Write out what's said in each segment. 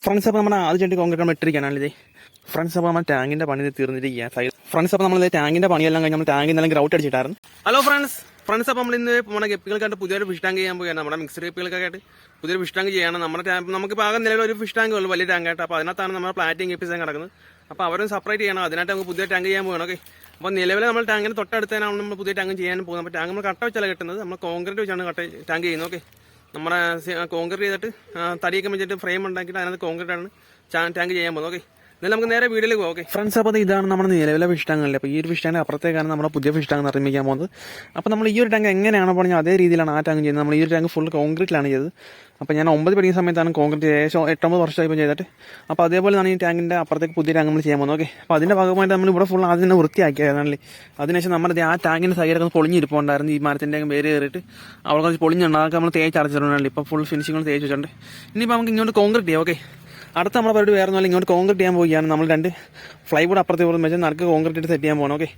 Friends അപ്പോൾ നമ്മുടെ ആദ്യമായിട്ട് കോൺക്രീറ്റ് ഇട്ടിരിക്കാനാണിത്. ഫ്രണ്ട്സ് അപ്പോൾ നമ്മുടെ ടാങ്കിന്റെ പണി തീർന്നിരിക്കുക. ഫ്രണ്ട്സ് അപ്പോൾ നമ്മൾ ടാങ്കിന്റെ പണിയെല്ലാം കഴിഞ്ഞ് നമ്മൾ ടാങ്കിൽ നിന്നെല്ലാം ഗ്രൗട്ട് അടിച്ചിട്ടായിരുന്നു. ഹലോ ഫ്രണ്ട്സ് അപ്പോൾ നമ്മൾ ഇന്ന് നമ്മുടെ ഗപ്പികൾക്കായിട്ട് പുതിയൊരു ഫിഷ് ടാങ്ക് ചെയ്യാൻ പോവുകയാണ്. നമ്മുടെ മിക്സഡ് ഗപ്പികൾക്കായിട്ട് പുതിയൊരു ഫിഷ് ടാങ്ക് ചെയ്യാണ്. നമ്മുടെ നമുക്ക് ആകെ നിലവിൽ ഒരു ഫിഷ് ടാങ്ക് ഉള്ളൂ, വലിയ ടാങ്കായിട്ട്. അപ്പോൾ അതിനകത്താണ് നമ്മുടെ പ്ലാറ്റിംഗ് ഗപ്പീസ് കിടക്കുന്നത്. അപ്പോൾ അവരും സെപ്പറേറ്റ് ചെയ്യണം. അതിനായിട്ട് നമുക്ക് പുതിയ ടാങ്ക് ചെയ്യാൻ പോകണം. ഓക്കെ, അപ്പോൾ നിലവിൽ നമ്മൾ ടാങ്കിന് തൊട്ടടുത്തതിനാണ് നമ്മൾ പുതിയ ടാങ്ക് ചെയ്യാൻ പോകുന്നത്. അപ്പോൾ ടാങ്ക് നമ്മൾ കട്ട വെച്ചല്ല കിട്ടുന്നത്, നമ്മൾ കോൺക്രീറ്റ് വെച്ചാണ് ടാങ്ക് ചെയ്യുന്നത്. ഓക്കെ, നമ്മുടെ കോൺക്രീറ്റ് ചെയ്തിട്ട് തടിയൊക്കെ വെച്ചിട്ട് ഫ്രെയിം ഉണ്ടാക്കിയിട്ട് അതിനകത്ത് കോൺക്രീറ്റ് ആണ് ടാങ്ക് ചെയ്യാൻ പോകുന്നത്. ഓക്കെ, എന്നാൽ നമുക്ക് നേരെ വീട്ടിലേക്ക് പോകാം. ഓക്കെ ഫ്രണ്ട്സ്, അപ്പോൾ ഇതാണ് നമ്മുടെ നിലവിലെ ഫിഷ് ടാങ്ക്. അപ്പോൾ ഈ ഒരു ഫിഷ് ടാങ്ക് അപ്പുറത്തേക്കാണ് നമ്മുടെ പുതിയ ഫിഷ് ടാങ്ക് നിർമ്മിക്കാൻ പോകുന്നത്. അപ്പോൾ നമ്മൾ ഈ ഒരു ടാങ്ക് എങ്ങനെയാണോ പറഞ്ഞാൽ അതേ രീതിയിലാണ് ആ ടാങ്ക് ചെയ്യുന്നത്. നമ്മൾ ഈ ഒരു ടാങ്ക് ഫുൾ കോൺക്രീറ്റിലാണ് ചെയ്തത്. അപ്പോൾ ഞാൻ 9 പഠിക്കുന്ന സമയത്താണ് കോൺക്രീറ്റ് ഏകദേശം 8-9 വർഷമായി ഇപ്പോൾ ചെയ്തിട്ട്. അപ്പോൾ അതേപോലെയാണ് ഈ ടാങ്കിൻ്റെ അപ്പുറത്തേക്ക് പുതിയ ടാങ്ക് നമ്മൾ ചെയ്യാൻ പോകുന്നത്. ഓക്കെ, അപ്പോൾ അതിൻ്റെ ഭാഗമായിട്ട് നമ്മൾ ഇവിടെ ഫുൾ ആദ്യം തന്നെ വൃത്തിയാക്കിയതാണല്ലേ. അതിനുശേഷം നമ്മുടെ ആ ടാങ്കിൻ്റെ സൈഡൊക്കെ പൊളിഞ്ഞിരിപ്പുണ്ടായിരുന്നു. ഈ മരത്തിൻ്റെ പേര് കയറിയിട്ട് അവിടെ കുറച്ച് പൊളിഞ്ഞുണ്ട്. അതൊക്കെ നമ്മൾ തേച്ചടച്ചിട്ടുണ്ടല്ലോ. ഇപ്പോൾ ഫുൾ ഫിനിഷിങ്ങൾ തേച്ച് വെച്ചിട്ടുണ്ട്. ഇനിയിപ്പോൾ നമുക്ക് ഇങ്ങോട്ട് കോൺക്രീറ്റ് ചെയ്യാം. ഓക്കെ, അടുത്ത നമ്മുടെ പരിപാടി വേറെ ഒന്നുമല്ല, ഇങ്ങോട്ട് കോൺക്രീറ്റ് ചെയ്യാൻ പോവുകയാണ്. നമ്മൾ 2 ഫ്ലൈബോർഡ് അപ്പുറത്തെ പോകുന്ന വെച്ചാൽ നടുക്ക് കോൺക്രീറ്റ് സെറ്റ് ചെയ്യാൻ പോകണം. ഓക്കെ,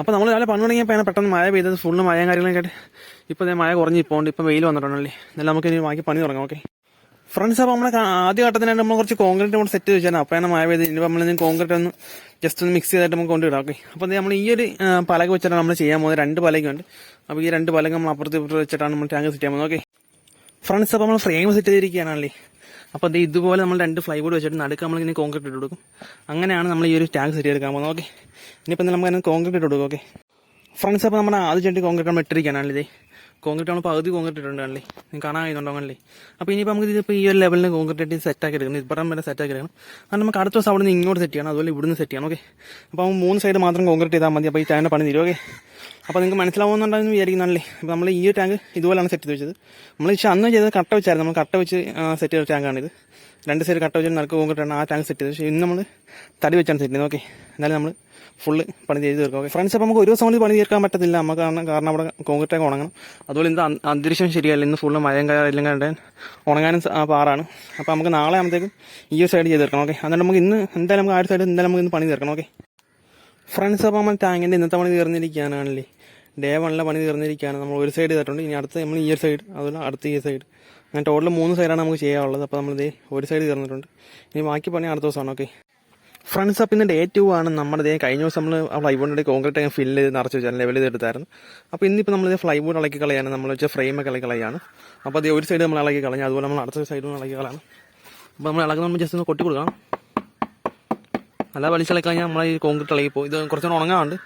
അപ്പോൾ നമ്മൾ രാവിലെ പണി തുടങ്ങിയപ്പോൾ പെട്ടെന്ന് മഴ പെയ്തത്, ഫുള്ള് മഴയും കാര്യങ്ങളൊക്കെ ആയിട്ട് ഇപ്പോൾ മഴ കുറഞ്ഞിപ്പോണ്ട്. ഇപ്പോൾ വെയിൽ വന്നിട്ടുണ്ടല്ലേ. എന്നാലും നമുക്ക് ഇനി ബാക്കി പണി തുടങ്ങാം. ഓക്കെ ഫ്രണ്ട്സ്, അപ്പോൾ നമ്മുടെ ആദ്യ ഘട്ടത്തിനായിട്ട് നമ്മൾ കുറച്ച് കോൺക്രീറ്റ് കൊണ്ട് സെറ്റ് വെച്ചാൽ അപ്പോൾ മഴ പെയ്ത് ഇനി നമ്മൾ കോൺക്രീറ്റ് ഒന്ന് ജസ്റ്റ് ഒന്ന് മിക്സ് ചെയ്തിട്ട് നമുക്ക് കൊണ്ടുവിടാം. ഓക്കെ, അപ്പോൾ നമ്മൾ ഈ ഒരു പലക വെച്ചിട്ടാണ് നമ്മൾ ചെയ്യാൻ പോകുന്നത്. 2 പലകയുണ്ട്. അപ്പോൾ ഈ 2 പലക നമ്മൾ അപ്പുറത്ത് വെച്ചിട്ടാണ് നമ്മൾ ടാങ്ക് സെറ്റ് ചെയ്യാൻ പോകുന്നത്. ഓക്കെ ഫ്രണ്ട്സ്, അപ്പോൾ നമ്മൾ ഫ്രെയിം സെറ്റ് ചെയ്തിരിക്കുകയാണല്ലേ. അപ്പോൾ ഇതുപോലെ നമ്മൾ 2 ഫ്ലൈബോർഡ് വെച്ചിട്ട് നടുക്ക് നമ്മൾ ഇങ്ങനെ കോൺക്രീറ്റ് ഇട്ട് കൊടുക്കും. അങ്ങനെയാണ് നമ്മൾ ഈ ഒരു ടാങ്ക് സെറ്റ് ചെയ്തെടുക്കാൻ പോകുന്നത്. ഓക്കെ, ഇനിയിപ്പോൾ നമുക്ക് അതിന് കോൺക്രീറ്റ് ഇട്ട് കൊടുക്കും. ഓക്കെ ഫ്രണ്ട്സ്, അപ്പോൾ നമ്മുടെ ആദ്യമായിട്ട് കോൺക്രീറ്റ് നമ്മൾ ഇട്ടിരിക്കാനാണല്ലേ. കോൺക്രീറ്റ് നമ്മൾ പകുതി കോൺക്രീറ്റ് ഇട്ടുണ്ടാണല്ലേ, നിങ്ങൾക്ക് കാണാൻ കഴിയുന്നുണ്ടോ അങ്ങനല്ലേ. അപ്പോൾ ഇനിയിപ്പോൾ നമുക്ക് ഇതിപ്പോൾ ഈ ഒരു ലെവലിന് കോൺക്രീറ്റ് ആയിട്ട് സെറ്റാക്കി എടുക്കണം. ഇപ്പുറം വരെ സെറ്റാക്കി എടുക്കണം. അത് നമുക്ക് അടുത്ത ദിവസം അവിടെ നിന്ന് ഇങ്ങോട്ട് സെറ്റ് ചെയ്യണം, അതുപോലെ ഇവിടുന്ന് സെറ്റ് ചെയ്യണം. ഓക്കെ, അപ്പോൾ 3 സൈഡ് മാത്രം കോൺക്രീറ്റ് ചെയ്താൽ മതി. അപ്പോൾ ഈ ടാങ്കിൻ്റെ പണി തീരും. ഓക്കെ, അപ്പോൾ നിങ്ങൾക്ക് മനസ്സിലാവുന്നുണ്ടെന്ന് വിചാരിക്കുന്നല്ലേ. അപ്പോൾ നമ്മൾ ഈ ഒരു ടാങ്ക് ഇതുപോലെയാണ് സെറ്റ് ചെയ്ത് വെച്ചത്. നമ്മൾ പക്ഷേ അന്ന് ചെയ്തത് കട്ട വെച്ചായിരുന്നു. നമ്മൾ കട്ട വെച്ച് സെറ്റ് ചെയ്ത ടാങ്കാണിത്. 2 സൈഡ് കട്ട വെച്ച് നടുക്ക് കോൺക്രീറ്റാണ് ആ ടാങ്ക് സെറ്റ് ചെയ്തത്. പക്ഷേ ഇന്ന് നമ്മൾ തടി വെച്ചാണ് സെറ്റ് ചെയ്യുന്നത്. ഓക്കെ, എന്നാലും നമ്മൾ ഫുള്ള് പണി ചെയ്ത് തീർക്കാം. ഓക്കെ ഫ്രണ്ട്സ്, അപ്പോൾ നമുക്ക് ഒരു ദിവസം കൊണ്ട് പണി തീർക്കാൻ പറ്റത്തില്ല നമുക്ക്, കാരണം അവിടെ കോൺക്രീറ്റ് ഒക്കെ ഉണങ്ങണം. അതുപോലെ ഇന്ന് അന്തരീക്ഷം ശരിയല്ല, ഇന്ന് ഫുള്ള് മഴയും എല്ലാം കണ്ട് ഉണങ്ങാനും പാറാണ്. അപ്പോൾ നമുക്ക് നാളെ ആകുമ്പോഴത്തേക്കും ഈ ഒരു സൈഡ് ചെയ്ത് തീർക്കണം. ഓക്കെ, അതുകൊണ്ട് നമുക്ക് ഇന്ന് എന്തായാലും നമുക്ക് ആ ഒരു സൈഡ് എന്തായാലും നമുക്ക് ഇന്ന് പണി തീർക്കണം. ഓക്കെ ഫ്രണ്ട്സ്, അപ്പോൾ നമ്മൾ ടാങ്കിൻ്റെ ഇന്നത്തെ പണി തീർന്നിരിക്കാനാണല്ലേ. ഡേ 1 പണി തീർന്നിരിക്കുകയാണ്. നമ്മൾ ഒരു സൈഡ് ചെയ്തിട്ടുണ്ട്. ഇനി അടുത്ത് നമ്മൾ ഈ ഒരു സൈഡ്, അതുപോലെ അടുത്ത ഈ സൈഡ്, അങ്ങനെ ടോട്ടൽ 3 സൈഡാണ് നമുക്ക് ചെയ്യാനുള്ളത്. അപ്പോൾ നമ്മളിത് ഒരു സൈഡ് തീർന്നിട്ടുണ്ട്. ഇനി ബാക്കി പണി അടുത്ത ദിവസമാണ്. ഓക്കെ ഫ്രണ്ട്സ്, അപ്പോൾ ഇന്ന് Day 2 ആണ്. നമ്മുടെ കഴിഞ്ഞ ദിവസം നമ്മൾ ആ ഫ്ലൈബോർഡിൻ്റെ കോൺക്രീറ്റ് ഫില്ല് ചെയ്ത് നിറച്ച് വെച്ചാൽ ലെവൽ ചെയ്തെടുത്തായിരുന്നു. അപ്പോൾ ഇന്നിപ്പോൾ നമ്മൾ ഫ്ലൈബോർഡ് ഇളക്കി കളയാണ്, നമ്മൾ വെച്ച ഫ്രെയിമൊക്കെ ഇളക്കി കളയാണ്. അപ്പോൾ അത് ഒരു സൈഡ് നമ്മൾ ഇളക്കി കളഞ്ഞു, അതുപോലെ നമ്മൾ അടുത്ത സൈഡ് ഇളക്കി കളയാണ്. അപ്പോൾ നമ്മൾ ഇളകുന്ന നമ്മൾ ജസ്റ്റ് ഒന്ന് കൊട്ടി കൊടുക്കണം. അല്ല വലിച്ചിളക്കി കഴിഞ്ഞാൽ നമ്മൾ ഈ കോൺക്രീറ്റ് ഇളകി പോകും. ഇത് കുറച്ചുകൂടെ ഉണങ്ങാണ്ട്,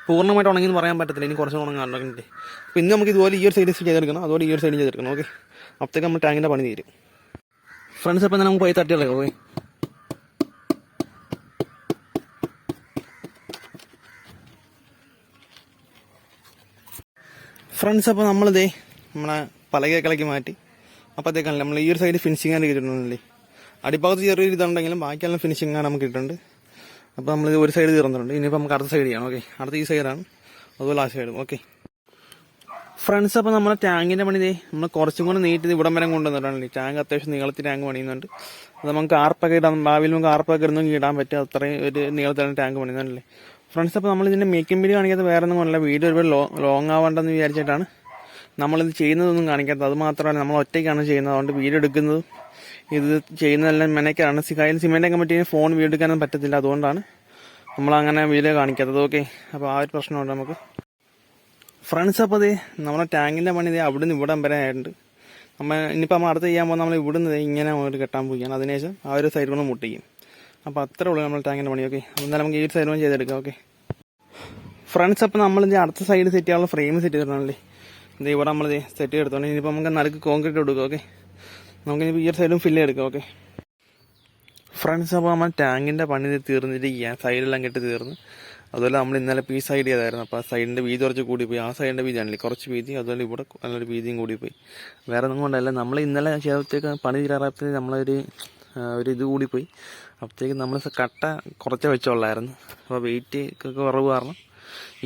പൂർണ്ണമായിട്ട് ഉണങ്ങിയെന്ന് പറയാൻ പറ്റത്തില്ല, ഇനി കുറച്ച് ഉണങ്ങാണ്ട്. അപ്പോൾ ഇന്ന് നമുക്ക് ഇതുപോലെ ഈ ഒരു സൈഡ് ചെയ്തെടുക്കണം, അതുപോലെ ഈ ഒരു സൈഡ് ചെയ്തെടുക്കണം. ഓക്കെ, അപ്പോഴത്തേക്ക് നമ്മൾ ടാങ്കിൻ്റെ പണി തീരും. ഫ്രണ്ട്സ്, അപ്പോൾ നമുക്ക് പോയി തട്ടിയിളക്കാം. ഓക്കെ ഫ്രണ്ട്സ്, അപ്പോൾ നമ്മളിതേ നമ്മളെ പലകേക്കളക്കി മാറ്റി. അപ്പോഴത്തേക്കാണ് നമ്മൾ ഈ ഒരു സൈഡ് ഫിനിഷിംഗ് ആണ് കിട്ടിയിട്ടുണ്ടല്ലേ. അടിഭാഗത്ത് ചെറിയൊരു ഇതുണ്ടെങ്കിലും ബാക്കിയെല്ലാം ഫിനിഷിംഗ് ആണ് നമുക്ക് കിട്ടുന്നുണ്ട്. അപ്പോൾ നമ്മൾ ഒരു സൈഡ് തീർന്നിട്ടുണ്ട്. ഇനിയിപ്പോൾ നമുക്ക് അടുത്ത സൈഡ് ചെയ്യണം. ഓക്കെ, അടുത്ത ഈ സൈഡാണ്, അതുപോലെ ആ സൈഡും. ഓക്കെ ഫ്രണ്ട്സ്, അപ്പോൾ നമ്മുടെ ടാങ്കിൻ്റെ പണി നമ്മൾ കുറച്ചും കൂടെ നീട്ടി ഇവിടം വരെ കൊണ്ടുവന്നിട്ടാണല്ലേ. ടാങ്ക് അത്യാവശ്യം നീളത്തിൽ ടാങ്ക് പണിയുന്നുണ്ട്. അത് നമുക്ക് ആർപ്പൊക്കെ ഇടാം, ഭാവിയിൽ നമുക്ക് ആർപ്പൊക്കെ ഇടുന്നെങ്കിൽ ഇടാൻ പറ്റും. അത്രയും ഒരു നീളത്തിലാണ് ടാങ്ക് പണിയുന്നതല്ലേ. ഫ്രണ്ട്സ്, അപ്പോൾ നമ്മൾ ഇതിൻ്റെ മേക്കിംഗ് വീഡിയോ കാണിക്കാത്ത വേറെ ഒന്നും കൊണ്ടല്ല, വീഡിയോ ഒരുപാട് ലോങ് ആവേണ്ടെന്ന് വിചാരിച്ചിട്ടാണ് നമ്മളിത് ചെയ്യുന്നതൊന്നും കാണിക്കാത്തത്. അത് മാത്രമല്ല നമ്മൾ ഒറ്റയ്ക്കാണ് ചെയ്യുന്നത്, അതുകൊണ്ട് വീഡിയോ എടുക്കുന്നതും ഇത് ചെയ്യുന്നതെല്ലാം മെനക്കാണ്. കയ്യിൽ സിമെൻ്റൊക്കെ പറ്റി ഫോൺ വീഡിയോ എടുക്കാനൊന്നും പറ്റത്തില്ല, അതുകൊണ്ടാണ് നമ്മളങ്ങനെ വീഡിയോ കാണിക്കാത്തത്. ഓക്കെ, അപ്പോൾ ആ ഒരു പ്രശ്നമുണ്ട് നമുക്ക്. ഫ്രണ്ട്സ്, അപ്പോൾ നമ്മുടെ ടാങ്കിൻ്റെ പണി അവിടെ നിന്ന് ഇവിടം വരെ ആയിട്ടുണ്ട്. ഇനിയിപ്പോൾ നമ്മൾ അടുത്ത് ചെയ്യാൻ പോകുമ്പോൾ നമ്മൾ ഇവിടുന്ന് ഇങ്ങനെ ഒരു കെട്ടാൻ പോവുകയാണ്. അതിനുശേഷം ആ ഒരു സൈഡ് കൊണ്ട് മുട്ടിക്കും. അപ്പോൾ അത്രേ ഉള്ളൂ നമ്മൾ ടാങ്കിൻ്റെ പണി. ഓക്കെ, എന്നാലും നമുക്ക് ഈ ഒരു സൈഡ് കൊണ്ട് ചെയ്തെടുക്കാം. ഓക്കെ ഫ്രണ്ട്സ്, അപ്പോൾ നമ്മളിത് അടുത്ത സൈഡ് സെറ്റ് ചെയ്യാനുള്ള ഫ്രെയിം സെറ്റ് ചെയ്തിട്ടുണ്ടല്ലേ. ഇത് ഇവിടെ നമ്മൾ സെറ്റ് ചെയ്തെടുത്തോണ്ട് ഇനിയിപ്പോൾ നമുക്ക് നടുക്ക് കോൺക്രീറ്റ് കൊടുക്കുക. ഓക്കെ, നമുക്കിനിപ്പോൾ ഈ ഒരു സൈഡും ഫില്ല് എടുക്കാം. ഓക്കെ ഫ്രണ്ട്സ്, അപ്പോൾ നമ്മൾ ടാങ്കിൻ്റെ പണി തീർന്നിരിക്കുക, സൈഡെല്ലാം കെട്ടി തീർന്ന്. അതുപോലെ നമ്മൾ ഇന്നലെ ഈ സൈഡ് ചെയ്തായിരുന്നു. അപ്പോൾ ആ സൈഡിൻ്റെ വീതി കുറച്ച് കൂടിപ്പോയി. ആ സൈഡിൻ്റെ വീതിയാണല്ലേ കുറച്ച് വീതി, അതുപോലെ ഇവിടെ നല്ലൊരു വീതിയും കൂടിപ്പോയി. വേറെ ഒന്നും കൊണ്ടല്ല, നമ്മൾ ഇന്നലെ ചെയ്തപ്പോഴത്തേക്ക് പണി തീരാറായപ്പോഴത്തേക്ക് നമ്മളൊരു ഇത് കൂടിപ്പോയി. അപ്പോഴത്തേക്ക് നമ്മൾ കട്ട കുറച്ചേ വെച്ചുള്ളായിരുന്നു. അപ്പോൾ വെയിറ്റ് ഒക്കെ കുറവ് കാരണം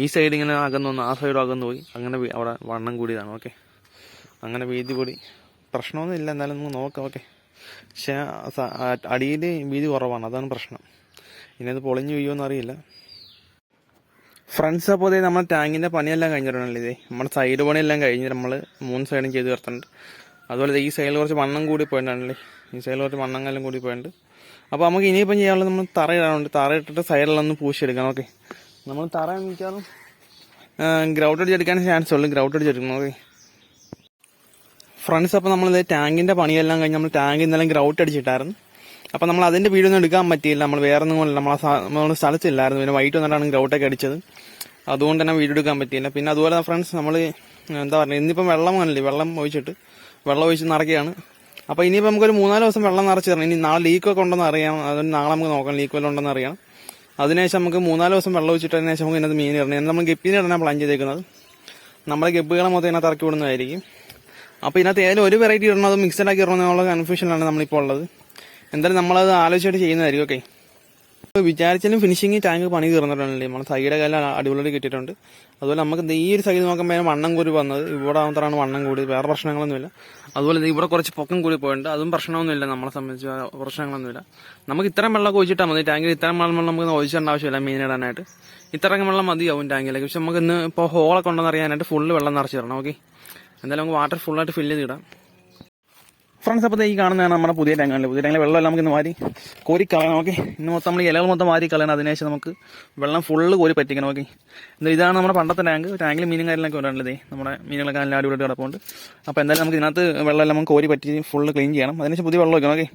ഈ സൈഡ് ഇങ്ങനെ അകന്നു വന്നു, ആ സൈഡും അകന്നു പോയി. അങ്ങനെ അവിടെ വണ്ണം കൂടിയതാണ്. ഓക്കെ, അങ്ങനെ വീതി കൂടി പ്രശ്നമൊന്നും ഇല്ല, എന്നാലും നമുക്ക് നോക്കാം. ഓക്കെ, പക്ഷേ അടിയിൽ വീതി കുറവാണ്, അതാണ് പ്രശ്നം. ഇനി അത് പൊളിഞ്ഞു വീഴുമോ എന്നറിയില്ല. ഫ്രണ്ട്സ്, അപ്പോൾ നമ്മൾ ടാങ്കിൻ്റെ പണിയെല്ലാം കഴിഞ്ഞിട്ടുണ്ടല്ലേ. നമ്മുടെ സൈഡ് പണിയെല്ലാം കഴിഞ്ഞ് നമ്മൾ 3 സൈഡും ചെയ്ത് തീർത്തിട്ടുണ്ട്. അതുപോലെ ഈ സൈഡിൽ കുറച്ച് വണ്ണം കൂടി പോയിട്ടുണ്ടല്ലേ. ഈ സൈഡിൽ കുറച്ച് വണ്ണങ്ങാലും കൂടി പോയിട്ടുണ്ട്. അപ്പോൾ നമുക്ക് ഇനിയിപ്പം ചെയ്യാനുള്ളത് നമ്മൾ തറയിടാനുണ്ട്. തറയിട്ടിട്ട് സൈഡിലൊന്ന് പൂശിയെടുക്കണം. ഓക്കെ, നമ്മൾ തറ മിക്കവാറും ഗ്രൗട്ട് അടിച്ചെടുക്കാൻ ചാൻസ് ഉള്ളൂ. ഗ്രൗട്ട് അടിച്ചെടുക്കണം. ഓക്കെ ഫ്രണ്ട്സ്, അപ്പോൾ നമ്മളിത് ടാങ്കിൻ്റെ പണിയെല്ലാം കഴിഞ്ഞ് നമ്മൾ ടാങ്ക് ഇന്നലെ ഗ്രൗട്ട് അടിച്ചിട്ടായിരുന്നു. അപ്പോൾ നമ്മൾ അതിൻ്റെ വീഡിയോ ഒന്നും എടുക്കാൻ പറ്റിയില്ല. നമ്മൾ വേറെ ഒന്നും കൊണ്ടല്ല, നമ്മളെ സ്ഥലത്തില്ലായിരുന്നു. പിന്നെ വൈകിട്ട് വന്നിട്ടാണ് ഗ്രൗട്ടൊക്കെ അടിച്ചത്. അതുകൊണ്ട് തന്നെ വീഡിയോ എടുക്കാൻ പറ്റിയില്ല. പിന്നെ അതുപോലെ ഫ്രണ്ട്സ്, നമ്മൾ എന്താ പറയുക, ഇന്നിപ്പം വെള്ളം ഒഴിച്ച് നിറയ്ക്കുകയാണ്. അപ്പോൾ ഇനിയിപ്പോൾ നമുക്കൊരു 3-4 ദിവസം വെള്ളം നിറച്ച് തരണം. ഇനി നാളെ ലീക്കൊക്കെ ഉണ്ടെന്ന് അറിയാം. അതുകൊണ്ട് നാളെ നമുക്ക് നോക്കാം ലീക്ക് വല്ലതും ഉണ്ടെന്ന് അറിയണം. അതിനുശേഷം നമുക്ക് 3-4 ദിവസം വെള്ളം ഒഴിച്ചിട്ട് അതിന് ശേഷം നമുക്ക് ഇതിനകത്ത് മീൻ ഇടണം. നമ്മൾ ഗപ്പിനെ ഇടാനാണ് പ്ലാൻ ചെയ്തേക്കുന്നത്. നമ്മുടെ ഗപ്പികളെ മൊത്തം ഇതിനകത്ത് ഇറക്കി വിടുന്നതായിരിക്കും. അപ്പോൾ ഇതിനകത്ത് ഏതെങ്കിലും ഒരു വെറൈറ്റി ഇടണം, അത് മിക്സഡ് ആക്കി ഇടണം എന്നുള്ള കൺഫ്യൂഷനിലാണ് നമ്മളിപ്പോൾ ഉള്ളത്. എന്തായാലും നമ്മളത് ആലോചിച്ചിട്ട് ചെയ്യുന്നതായിരിക്കും. ഓക്കെ, വിചാരിച്ചാലും ഫിനിഷിങ് ടാങ്ക് പണി തീർന്നിട്ടുണ്ടല്ലേ. നമ്മൾ സൈഡ് കാലം അടിപൊളി കിട്ടിയിട്ടുണ്ട്. അതുപോലെ നമുക്ക് ഈ ഒരു സൈഡ് നോക്കുമ്പോൾ വണ്ണം കൂടി വന്നത് ഇവിടെ ആകുമ്പോഴാണ് വണ്ണം കൂടി, വേറെ പ്രശ്നങ്ങളൊന്നുമില്ല. അതുപോലെ ഇവിടെ കുറച്ച് പൊക്കം കൂടി പോയിട്ടുണ്ട്, അതും പ്രശ്നമൊന്നുമില്ല. നമ്മളെ സംബന്ധിച്ച് പ്രശ്നങ്ങളൊന്നുമില്ല. നമുക്ക് ഇത്രയും വെള്ളം ഒഴിച്ചിട്ടാൽ മതി. ടാങ്കിൽ ഇത്രയും വെള്ളം നമുക്ക് ഒഴിച്ചിടേണ്ട ആവശ്യമില്ല മീനിടാനായിട്ട്. ഇത്രയും വെള്ളം മതിയാവും ടാങ്കിലേക്ക്. പക്ഷെ നമുക്ക് ഇന്ന് ഇപ്പോൾ ഹോളൊക്കെ ഉണ്ടെന്ന് അറിയാനായിട്ട് ഫുള്ള് വെള്ളം നിറച്ച് തരണം. ഓക്കെ, എന്തായാലും നമുക്ക് വാട്ടർ ഫുള്ളായിട്ട് ഫില്ല് ചെയ്തിടാം. ഫ്രണ്ട്സ്, അപ്പോൾ ഈ കാണുന്നതാണ് നമ്മുടെ പുതിയ ടാങ്കാണല്ലോ. പുതിയ ടാങ്കിലെ വെള്ളമെല്ലാം നമുക്ക് ഇന്ന് വാരി കോരി കളയണം. ഓക്കെ, ഇന്ന് മൊത്തം നമ്മൾ ഇലകൾ മൊത്തം വാരി കളയണം. അതിനുശേഷം നമുക്ക് വെള്ളം ഫുള്ള് കോരി പറ്റിക്കണം. ഓക്കെ, എന്താ ഇതാണ് നമ്മുടെ പണ്ടത്തെ ടാങ്ക്. ടാങ്കിൽ മീനും കാര്യങ്ങളൊക്കെ ഉണ്ടായിരുന്നത്. നമ്മുടെ മീനുകളൊക്കെ നല്ല അടിപൊളി കിടപ്പുണ്ട്. അപ്പോൾ എന്തായാലും നമുക്ക് ഇതിനകത്ത് വെള്ളം നമുക്ക് കോരി പറ്റി ഫുള്ള് ക്ലീൻ ചെയ്യണം. അതിനുശേഷം പുതിയ വെള്ളം വയ്ക്കണം. ഓക്കെ,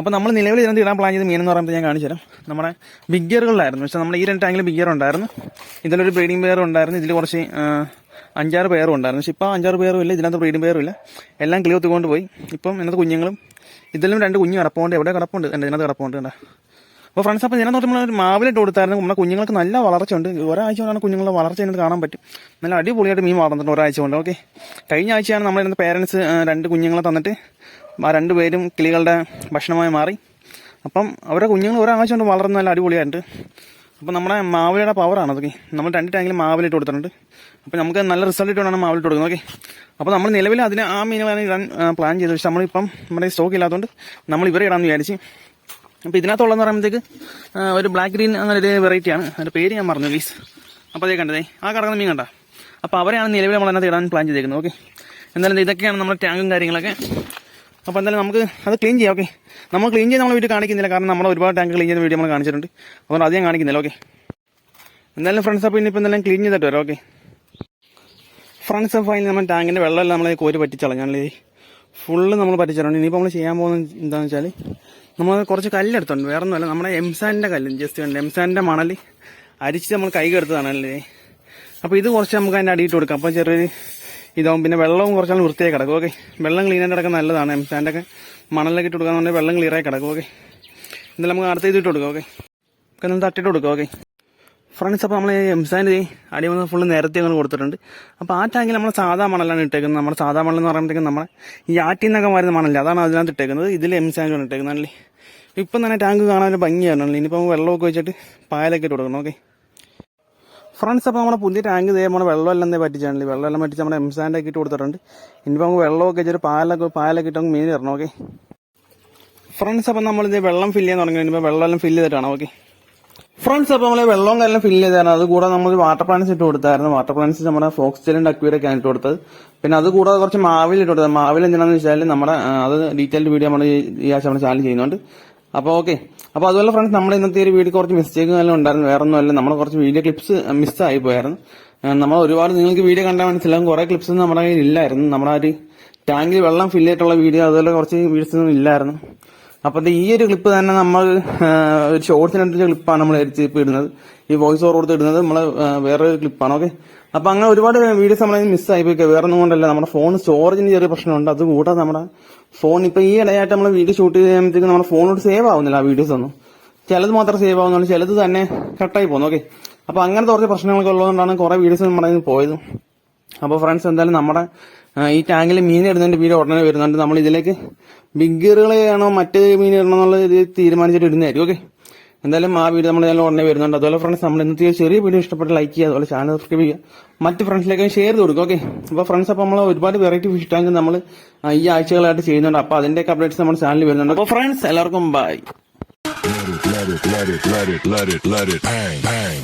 അപ്പോൾ നമ്മൾ നിലവിൽ ഇതിനകത്ത് ഇടാൻ പ്ലാൻ ചെയ്ത് മീനെന്ന് പറയുമ്പോൾ ഞാൻ കാണിച്ചു തരാം. നമ്മുടെ ബിഗ്ഗറുകളിലായിരുന്നു. പക്ഷേ നമ്മുടെ ഈ 2 ടാങ്കിൽ ബിഗ്ഗർ ഉണ്ടായിരുന്നു. ഇതിലൊരു ബ്രീഡിംഗ് പെയർ ഉണ്ടായിരുന്നു. ഇതിൽ കുറച്ച് 5-6 പേരും ഉണ്ടായിരുന്നു. പക്ഷെ ഇപ്പോൾ 5-6 പേരും ഇല്ല. ഇതിനകത്ത് ബ്രീഡിംഗ് പെയറും ഇല്ല. എല്ലാം കിളി ഒത്തുകൊണ്ട് പോയി. ഇപ്പം ഇതിനകത്ത് കുഞ്ഞുങ്ങളും ഇതിലും 2 കുഞ്ഞ് കിടപ്പുണ്ട്. എവിടെ കിടപ്പുണ്ട്? ഇതിനകത്ത് കിടപ്പുണ്ട്. അപ്പോൾ ഫ്രണ്ട്സ്, അപ്പോൾ ഇതിനകത്ത് നമ്മൾ മാവിലിട്ട് കൊടുത്തായിരുന്നു. നമ്മുടെ കുഞ്ഞുങ്ങൾക്ക് നല്ല വളർച്ച ഉണ്ട്. ഒരാഴ്ച കൊണ്ടാണ് കുഞ്ഞുങ്ങളുടെ വളർച്ച ഇതിനകത്ത് കാണാൻ പറ്റും. നല്ല അടിപൊളിയായിട്ട് മീൻ വളർന്നിട്ടുണ്ട് ഒരാഴ്ച കൊണ്ട്. ഓക്കെ, കഴിഞ്ഞ ആഴ്ചയാണ് നമ്മളിരുന്ന പേരൻസ് 2 കുഞ്ഞുങ്ങളെ തന്നിട്ട് ആ 2 പേരും കിളികളുടെ ഭക്ഷണമായി മാറി. അപ്പം അവരുടെ കുഞ്ഞുങ്ങൾ ഒരാഴ്ച കൊണ്ട് വളർന്ന് നല്ല അടിപൊളിയായിട്ടുണ്ട്. അപ്പോൾ നമ്മുടെ മാവിലയുടെ പവറാണ് അതൊക്കെ. നമ്മൾ 2 ടാങ്കിൽ മാവിലിട്ട് കൊടുത്തിട്ടുണ്ട്. അപ്പോൾ നമുക്ക് നല്ല റിസൾട്ട് ഇട്ടുകൊണ്ടാണ് മാവിലിട്ട് കൊടുക്കുന്നത്. ഓക്കെ, അപ്പോൾ നമ്മൾ നിലവിൽ അതിന് ആ മീനുകളാണ് ഇടാൻ പ്ലാൻ ചെയ്തത്. പക്ഷെ നമ്മളിപ്പം നമ്മുടെ സ്റ്റോക്ക് ഇല്ലാത്തതുകൊണ്ട് നമ്മൾ ഇവരെ ഇടാമെന്ന് വിചാരിച്ച്. അപ്പോൾ ഇതിനകത്തുള്ളതെന്ന് പറയുമ്പോഴത്തേക്ക് ഒരു ബ്ലാക്ക് ഗ്രീൻ അങ്ങനെ ഒരു വെറൈറ്റിയാണ്. അതിൻ്റെ പേര് ഞാൻ പറഞ്ഞു പ്ലീസ്. അപ്പോൾ അതേ കണ്ടതേ ആ കിടക്കുന്ന മീൻ കണ്ട. അപ്പോൾ അവരെയാണ് നിലവിൽ നമ്മൾ അതിനകത്ത് ഇടാൻ പ്ലാൻ ചെയ്തേക്കുന്നത്. ഓക്കെ, എന്തായാലും ഇതൊക്കെയാണ് നമ്മുടെ ടാങ്കും കാര്യങ്ങളൊക്കെ. അപ്പോൾ എന്തായാലും നമുക്ക് അത് ക്ലീൻ ചെയ്യാം. ഓക്കെ, നമ്മൾ ക്ലീൻ ചെയ്ത് നമ്മൾ വീട്ടിൽ കാണിക്കുന്നില്ല. കാരണം നമ്മൾ ഒരുപാട് ടാങ്ക് ക്ലീൻ ചെയ്ത വീഡിയോ നമ്മൾ കാണിച്ചിട്ടുണ്ട്. അതുകൊണ്ട് അധികം കാണിക്കുന്നില്ല. ഓക്കെ, എന്തായാലും ഫ്രണ്ട്സ്, അപ്പോൾ ഇനിയിപ്പോൾ എന്തായാലും ക്ലീൻ ചെയ്തിട്ട് വരാം. ഓക്കെ ഫ്രണ്ട്സ്, അപ്പോൾ അതിന് നമ്മൾ ടാങ്കിൻ്റെ വെള്ളമെല്ലാം നമ്മൾ കോരി പറ്റിച്ചളഞ്ഞാലേ ഫുള്ള് നമ്മൾ പറ്റിച്ചിട്ടുണ്ട്. ഇനിയിപ്പോൾ നമ്മൾ ചെയ്യാൻ പോകുന്നത് എന്താണെന്ന് വെച്ചാൽ നമ്മൾ കുറച്ച് കല്ലെടുത്തുണ്ട്. വേറെ ഒന്നുമല്ല, നമ്മുടെ എംസാൻ്റെ കല്ല് ജസ്റ്റ് കണ്ട് എംസാൻ്റെ മണൽ അരിച്ച് നമ്മൾ കൈ എടുത്തതാണല്ലേ. അപ്പോൾ ഇത് കുറച്ച് നമുക്ക് അതിൻ്റെ അടിയിട്ട് കൊടുക്കാം. അപ്പോൾ ചെറിയൊരു ഇതാവും. പിന്നെ വെള്ളവും കുറച്ചാൽ വൃത്തിയായി കിടക്കും. ഓക്കെ, വെള്ളം ക്ലീൻ ആയിട്ട് കിടക്കാൻ നല്ലതാണ്. എംസാൻ്റെ ഒക്കെ മണലൊക്കെ ഇട്ട് കൊടുക്കാന്നുണ്ടെങ്കിൽ വെള്ളം ക്ലിയറായി കിടക്കും. ഓക്കെ, എന്തായാലും നമുക്ക് അടുത്ത് ഇതിട്ട് കൊടുക്കാം. ഓക്കെ, നമുക്ക് തട്ടിട്ട് കൊടുക്കാം. ഓക്കെ ഫ്രണ്ട്സ്, അപ്പോൾ നമ്മൾ എംസാൻ്റെ അടിമ ഫുള്ള് നേരത്തെ അങ്ങനെ കൊടുത്തിട്ടുണ്ട്. അപ്പോൾ ആ ടാങ്കിൽ നമ്മൾ സാധാ മണലാണ് ഇട്ടേക്കുന്നത്. നമ്മുടെ സാധാ മണൽ എന്ന് പറയുമ്പോഴത്തേക്കും നമ്മുടെ ഈ ആറ്റിൽ നിന്നൊക്കെ വരുന്ന മണലില്ല, അതാണ് അതിനകത്ത് ഇട്ടേക്കുന്നത്. ഇതിൽ എംസാൻഡാണ് ഇട്ടേക്കുന്നതല്ലേ. ഇപ്പം തന്നെ ടാങ്ക് കാണാൻ ഭംഗിയാണല്ലോ. ഇനിയിപ്പോൾ വെള്ളമൊക്കെ വെച്ചിട്ട് പായലൊക്കെ ഇട്ട് കൊടുക്കണം. ഓക്കെ ഫ്രണ്ട്സ്, അപ്പോൾ നമ്മുടെ പുതിയ ടാങ്ക് നമ്മുടെ വെള്ളമെല്ലാം പറ്റിച്ചാണല്ലേ. വെള്ളമെല്ലാം പറ്റിച്ച് നമ്മുടെ എംസാൻഡ് ഒക്കെ ഇട്ട് കൊടുത്തിട്ടുണ്ട്. ഇനിയിപ്പോൾ നമുക്ക് വെള്ളമൊക്കെ വെച്ചിട്ട് പായലൊക്കെ ഇട്ട് മീൻ തരണം. ഓക്കെ ഫ്രണ്ട്സ്, അപ്പോൾ നമ്മളിത് വെള്ളം ഫില്ല് ചെയ്യാൻ തുടങ്ങി. ഇനിയിപ്പോൾ വെള്ളമെല്ലാം ഫില്ല് ചെയ്തിട്ടാണ്. ഓക്കെ ഫ്രണ്ട്സ്, അപ്പോൾ നമ്മൾ വെള്ളവും എല്ലാം ഫില്ല് ചെയ്തായിരുന്നു. അതുകൂടാതെ നമ്മൾ വാട്ടർ പ്ലാന്റ്സ് ഇട്ട് കൊടുത്തായിരുന്നു. വാട്ടർ പ്ലാന്റ്സ് നമ്മുടെ ഫോക്സ്റ്റലിൻ്റെ അക്വേറിയൊക്കെയാണ് ഇട്ട് കൊടുത്തത്. പിന്നെ അതുകൂടാതെ കുറച്ച് മാവിൽ ഇട്ട് കൊടുത്തത്. മാവിൽ എന്തിനാണെന്ന് വെച്ചാൽ നമ്മുടെ അത് ഡീറ്റെയിൽഡ് വീഡിയോ നമ്മൾ ഈ ആഴ്ച നമ്മുടെ ചാനൽ ചെയ്യുന്നുണ്ട്. അപ്പോൾ ഓക്കെ, അപ്പോൾ അതുപോലെ ഫ്രണ്ട്സ്, നമ്മുടെ ഇന്നത്തെ ഒരു വീഡിയോ കുറച്ച് മിസ്റ്റേക്ക് എല്ലാം ഉണ്ടായിരുന്നു. വേറെ ഒന്നുമല്ല, നമ്മൾ കുറച്ച് വീഡിയോ ക്ലിപ്സ് മിസ്സായി പോയായിരുന്നു. നമ്മൾ ഒരുപാട് നിങ്ങൾക്ക് വീഡിയോ കണ്ടാൽ മനസ്സിലാകും കുറേ ക്ലിപ്സ് നമ്മുടെ കയ്യിൽ ഇല്ലായിരുന്നു. നമ്മുടെ ഒരു ടാങ്കിൽ വെള്ളം ഫില്ല് ചെയ്തിട്ടുള്ള വീഡിയോ അതുപോലെ കുറച്ച് വീഡിയോസ് ഒന്നും ഇല്ലായിരുന്നു. അപ്പോൾ ഈ ഒരു ക്ലിപ്പ് തന്നെ നമ്മൾ ഒരു ഷോർട്സിനടുത്ത ക്ലിപ്പാണ് നമ്മൾ എഡിറ്റ് ഇപ്പോൾ ഇടുന്നത്. ഈ വോയിസ് ഓവർ കൊടുത്ത് ഇടുന്നത് നമ്മൾ വേറൊരു ക്ലിപ്പാണ്. ഓക്കെ, അപ്പോൾ അങ്ങനെ ഒരുപാട് വീഡിയോസ് നമ്മൾ മിസ്സായി പോയി. വേറെ ഒന്നും കൊണ്ടല്ല, നമ്മുടെ ഫോൺ സ്റ്റോറേജിന് ചെറിയ പ്രശ്നമുണ്ട്. അതുകൂടാതെ നമ്മുടെ ഫോൺ ഇപ്പോൾ ഈ ഇടയായിട്ട് നമ്മൾ വീഡിയോ ഷൂട്ട് ചെയ്യുമ്പോഴത്തേക്കും നമ്മുടെ ഫോണോട് സേവ് ആവുന്നില്ല. ആ വീഡിയോസ് ഒന്നും ചിലത് മാത്രം സേവ് ആവുന്നുള്ളൂ, ചിലത് തന്നെ കട്ടായി പോകുന്നു. ഓക്കെ, അപ്പോൾ അങ്ങനത്തെ കുറച്ച് പ്രശ്നങ്ങളൊക്കെ ഉള്ളതുകൊണ്ടാണ് കുറേ വീഡിയോസ് നമ്മുടെ പോയത്. അപ്പോൾ ഫ്രണ്ട്സ്, എന്തായാലും നമ്മുടെ ഈ ടാങ്കിൽ മീൻ ഇടുന്നതിന്റെ വീഡിയോ ഉടനെ വരുന്നുണ്ട്. നമ്മൾ ഇതിലേക്ക് ബിഗ്ഗറുകളെയാണോ മറ്റ് മീൻ ഇടണോ എന്നുള്ളത് ഇത് തീരുമാനിച്ചിട്ട് ഇടുന്നതായിരിക്കും. ഓക്കെ, എന്തായാലും ആ വീഡിയോ നമ്മൾ ഉടനെ വരുന്നുണ്ട്. അതുപോലെ ഫ്രണ്ട്സ്, നമ്മൾ ഇന്നത്തെ ചെറിയ വീഡിയോ ഇഷ്ടപ്പെട്ട് ലൈക്ക് ചെയ്യുക, അതുപോലെ ചാനൽ സബ്സ്ക്രൈബ് ചെയ്യുക, മറ്റ് ഫ്രണ്ട്സിലേക്ക് ഷെയർ ചെയ്ത് കൊടുക്കുക. ഓക്കെ, അപ്പോൾ ഫ്രണ്ട്സ്, അപ്പോൾ നമ്മൾ ഒരുപാട് വെറൈറ്റി ഫിഷ് ടാങ്ക് നമ്മൾ ഈ ആഴ്ചകളായിട്ട് ചെയ്യുന്നുണ്ട്. അപ്പോൾ അതിന്റെയൊക്കെ അപ്ഡേറ്റ്സ് നമ്മുടെ ചാനലിൽ വരുന്നുണ്ട്. അപ്പോൾ ഫ്രണ്ട്സ്, എല്ലാവർക്കും by. Let it, let it, let it, let it, let it, let it, bang, bang.